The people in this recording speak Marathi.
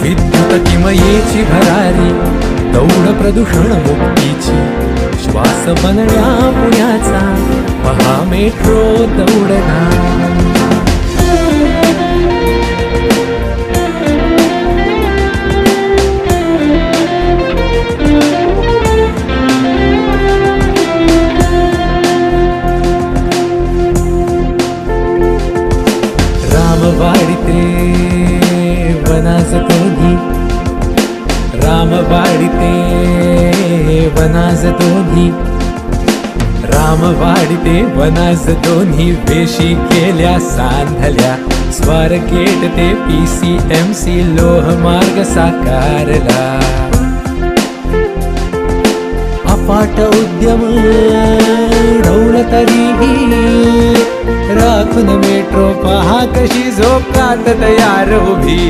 विद्युत किमयेची भरारी, दौड प्रदूषण मुक्तीची, श्वास बनल्या पुण्याचा, महा मेट्रो दौडना. रामवाडिते वनाज दोन्ही, रामवाडिते वनाज दोन्ही, रामवाडिते वनाज दोन्ही, वेशी केल्या सांधल्या, स्वारगेट ते PCMC लोहमार्ग साकारला. अफाट उद्यम ढवळ तरीही, राखून मेट्रो पहा कशी झोकात तयार उभी.